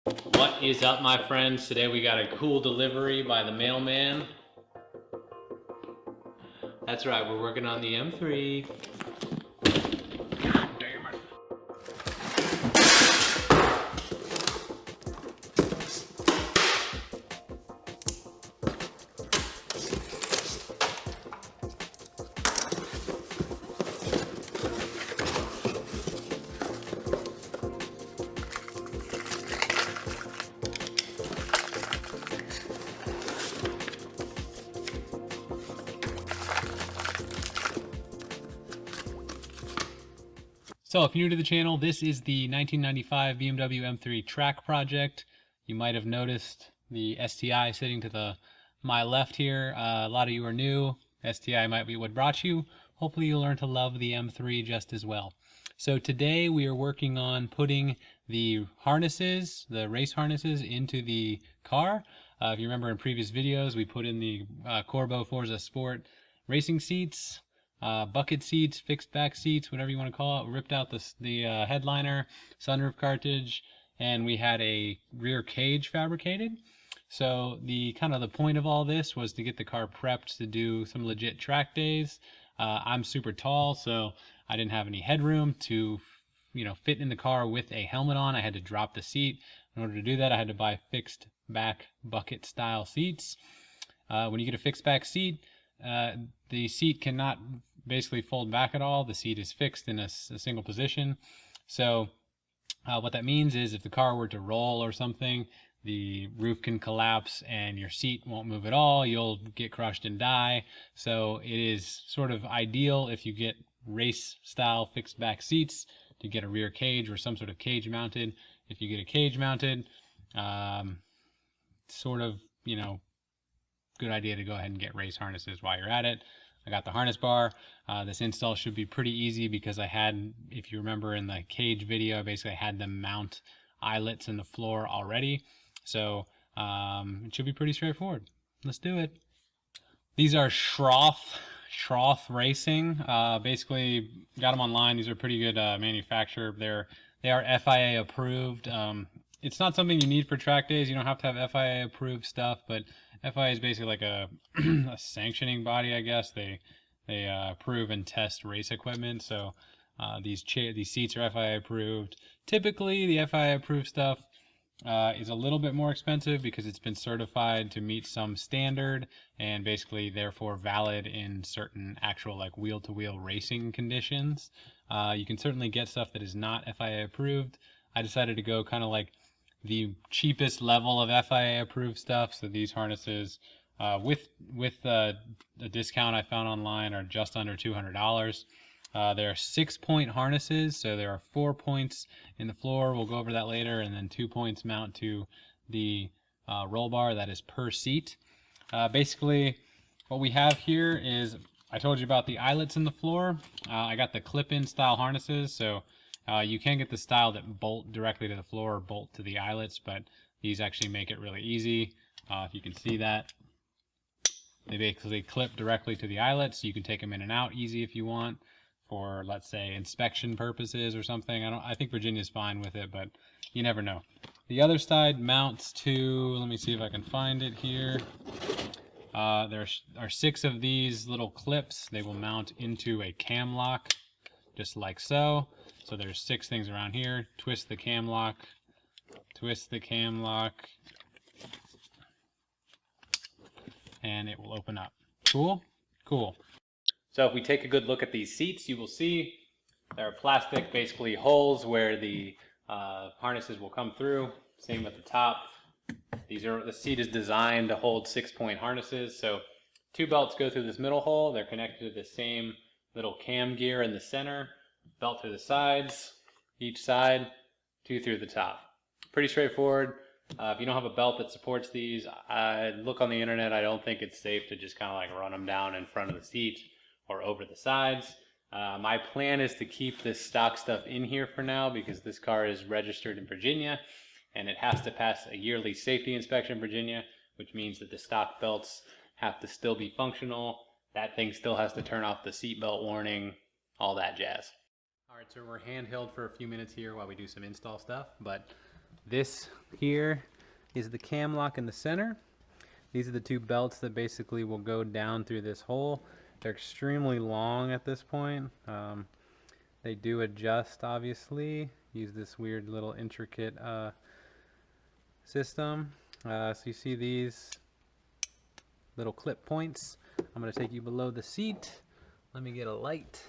What is up, my friends? Today we got a cool delivery by the mailman. That's right, we're working on the M3. God damn it. So if you're new to the channel, this is the 1995 BMW M3 Track Project. You might have noticed the STI sitting to my left here. A lot of you are new. STI might be what brought you. Hopefully you'll learn to love the M3 just as well. So today we are working on putting the harnesses, the race harnesses, into the car. If you remember in previous videos, we put in the Corbeau Forza Sport racing seats, bucket seats, fixed back seats, whatever you want to call it. Ripped out the headliner, sunroof cartridge, and we had a rear cage fabricated. So the point of all this was to get the car prepped to do some legit track days. I'm super tall, so I didn't have any headroom to fit in the car with a helmet on. I had to drop the seat. In order to do that, I had to buy fixed back bucket style seats. When you get a fixed back seat, the seat cannot basically fold back at all. The seat is fixed in a single position. So what that means is if the car were to roll or something, the roof can collapse and your seat won't move at all. You'll get crushed and die. So it is sort of ideal if you get race style fixed back seats to get a rear cage or some sort of cage mounted. If you get a cage mounted, sort of, good idea to go ahead and get race harnesses while you're at it. I got the harness bar. This install should be pretty easy because I had, if you remember in the cage video, I basically had them mount eyelets in the floor already. So it should be pretty straightforward. Let's do it. These are Schroth Racing. Basically got them online. These are pretty good manufacturer. They are FIA approved. It's not something you need for track days. You don't have to have FIA approved stuff, but FIA is basically like a, a sanctioning body, I guess. They approve and test race equipment. So these seats are FIA approved. Typically, the FIA approved stuff is a little bit more expensive because it's been certified to meet some standard and basically therefore valid in certain actual like wheel-to-wheel racing conditions. You can certainly get stuff that is not FIA approved. I decided to go kind of like the cheapest level of FIA approved stuff. So these harnesses with the discount I found online are just under $200. There are 6-point harnesses, so there are 4 points in the floor. We'll go over that later, and then 2 points mount to the roll bar. That is per seat. Basically, what we have here is I told you about the eyelets in the floor. I got the clip-in style harnesses, so you can get the style that bolt directly to the floor or bolt to the eyelets, but these actually make it really easy. If you can see that, they basically clip directly to the eyelets. So you can take them in and out easy if you want for, let's say, inspection purposes or something. I think Virginia's fine with it, but you never know. The other side mounts to, let me see if I can find it here. There are 6 of these little clips. They will mount into a cam lock, just like so. So there's 6 things around here. Twist the cam lock, and it will open up. Cool? Cool. So if we take a good look at these seats, you will see there are plastic, basically holes where the harnesses will come through. Same at the top. The seat is designed to hold 6-point harnesses. So 2 belts go through this middle hole. They're connected to the same little cam gear in the center. Belt through the sides, each side, 2 through the top. Pretty straightforward. If you don't have a belt that supports these, look on the internet. I don't think it's safe to just kind of like run them down in front of the seat or over the sides. My plan is to keep this stock stuff in here for now because this car is registered in Virginia and it has to pass a yearly safety inspection in Virginia, which means that the stock belts have to still be functional. That thing still has to turn off the seatbelt warning, all that jazz. All right, so we're handheld for a few minutes here while we do some install stuff, but This here is the cam lock in the center. These are the two belts that basically will go down through this hole. They're extremely long at this point. They do adjust, obviously. Use this weird little intricate system. So you see these little clip points. I'm gonna take you below the seat. Let me get a light.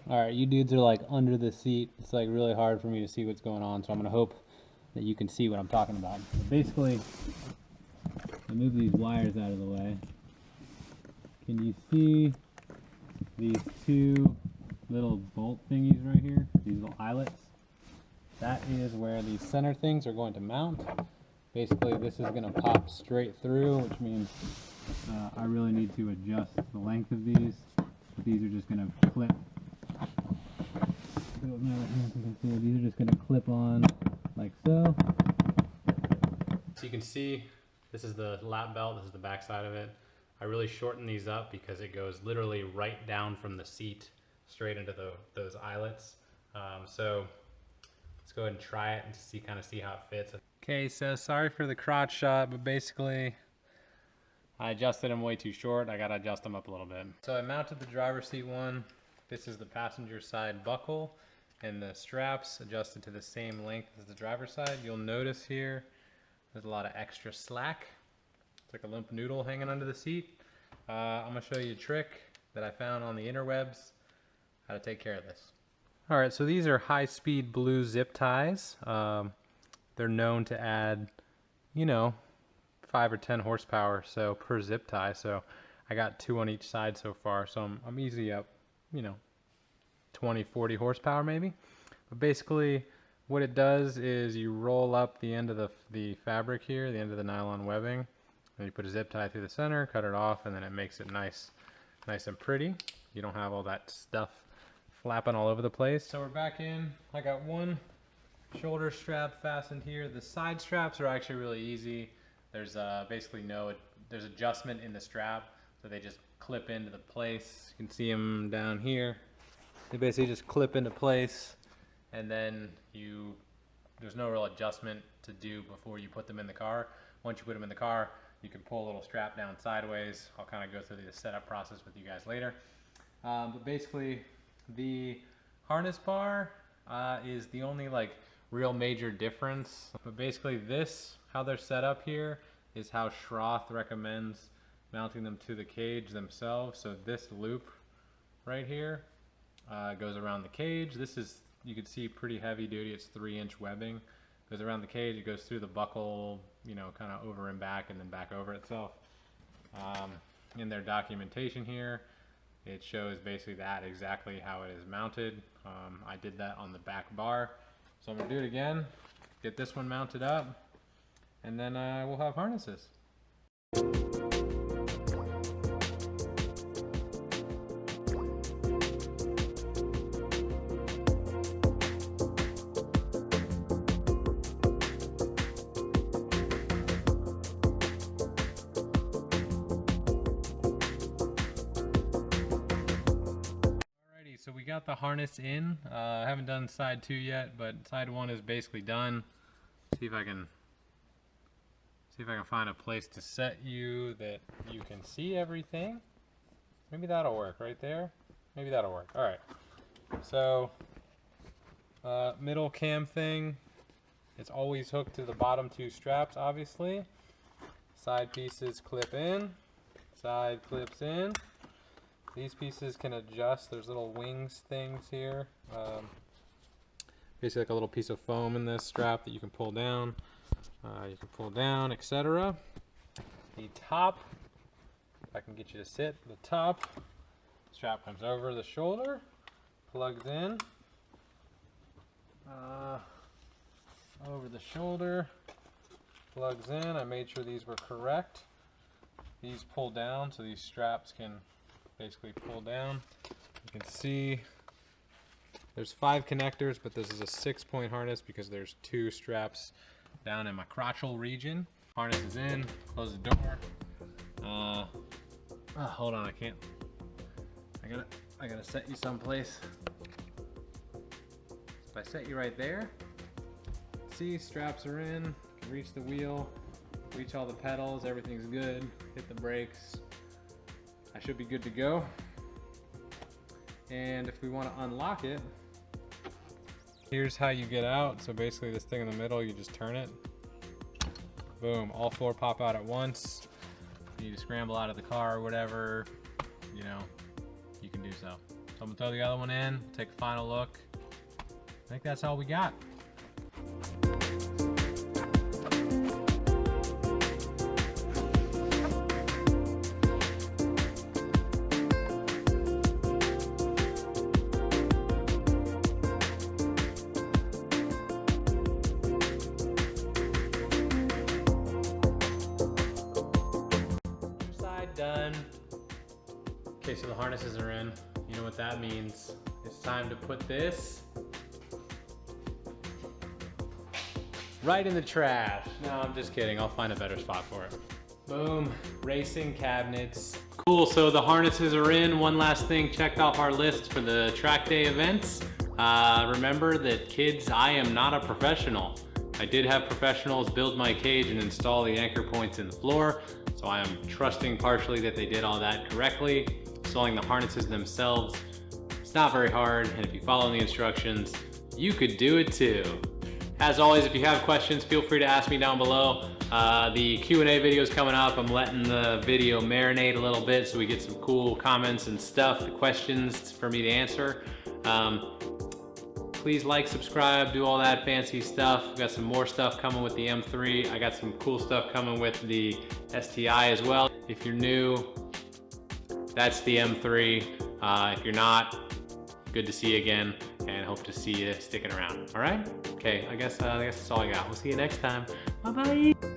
All right, you dudes are like under the seat. It's like really hard for me to see what's going on, so I'm gonna hope that you can see what I'm talking about. But basically, I move these wires out of the way. Can you see these two little bolt thingies right here? These little eyelets? That is where these center things are going to mount. Basically, this is gonna pop straight through, which means I really need to adjust the length of these. But these are just gonna clip. These are just gonna clip on like so. So you can see, this is the lap belt, this is the back side of it. I really shorten these up because it goes literally right down from the seat straight into those eyelets. So let's go ahead and try it and see how it fits. Okay, so sorry for the crotch shot, but basically I adjusted them way too short. I gotta adjust them up a little bit. So I mounted the driver's seat one. This is the passenger side buckle, and the straps adjusted to the same length as the driver's side. You'll notice here there's a lot of extra slack. It's like a limp noodle hanging under the seat. I'm gonna show you a trick that I found on the interwebs, how to take care of this. All right, so these are high-speed blue zip ties. They're known to add, 5 or 10 horsepower so per zip tie. So I got 2 on each side so far, so I'm easy up, 20, 40 horsepower maybe. But basically what it does is you roll up the end of the fabric here, the end of the nylon webbing, and you put a zip tie through the center, cut it off, and then it makes it nice and pretty. You don't have all that stuff flapping all over the place. So we're back in. I got one shoulder strap fastened here. The side straps are actually really easy. There's basically there's adjustment in the strap, so they just clip into the place. You can see them down here. They basically just clip into place, and then there's no real adjustment to do before you put them in the car. Once you put them in the car, you can pull a little strap down sideways. I'll kind of go through the setup process with you guys later. But basically, the harness bar is the only real major difference. But basically how they're set up here is how Schroth recommends mounting them to the cage themselves. So this loop right here goes around the cage. This is, you can see, pretty heavy duty. It's 3-inch webbing. Goes around the cage, it goes through the buckle, kind of over and back, and then back over itself. In their documentation here, it shows basically exactly how it is mounted. I did that on the back bar. So I'm gonna do it again, get this one mounted up, and then we'll have harnesses. So we got the harness in. I haven't done side 2 yet, but side 1 is basically done. See if I can find a place to set you that you can see everything. Maybe that'll work right there. Maybe that'll work. All right. So middle cam thing, it's always hooked to the bottom 2 straps, obviously. Side pieces clip in, side clips in. These pieces can adjust. There's little wings things here. Basically like a little piece of foam in this strap that you can pull down. Etc. The top, if I can get you to sit, the top strap comes over the shoulder, plugs in, over the shoulder, plugs in. I made sure these were correct. These pull down, so these straps can basically pull down. You can see there's 5 connectors, but this is a 6-point harness because there's 2 straps down in my crotchal region. Harness is in, close the door. Hold on, I can't. I gotta set you someplace. If I set you right there, see, straps are in, can reach the wheel, reach all the pedals, everything's good, hit the brakes. I should be good to go. And if we want to unlock it, here's how you get out. So basically this thing in the middle, you just turn it. Boom, all four pop out at once. You need to scramble out of the car or whatever, you know, you can do so. So I'm gonna throw the other one in, take a final look. I think that's all we got. Done. Okay, so the harnesses are in. You know what that means. It's time to put this right in the trash. No, I'm just kidding. I'll find a better spot for it. Boom, racing cabinets. Cool, so the harnesses are in. One last thing, checked off our list for the track day events. Remember that, kids, I am not a professional. I did have professionals build my cage and install the anchor points in the floor, so I am trusting partially that they did all that correctly. Installing the harnesses themselves, it's not very hard, and if you follow the instructions, you could do it too. As always, if you have questions, feel free to ask me down below. The Q&A video is coming up. I'm letting the video marinate a little bit so we get some cool comments and stuff, the questions for me to answer. Please like, subscribe, do all that fancy stuff. We've got some more stuff coming with the M3. I got some cool stuff coming with the STI as well. If you're new, that's the M3. If you're not, good to see you again, and hope to see you sticking around. All right? Okay, I guess that's all I got. We'll see you next time. Bye-bye.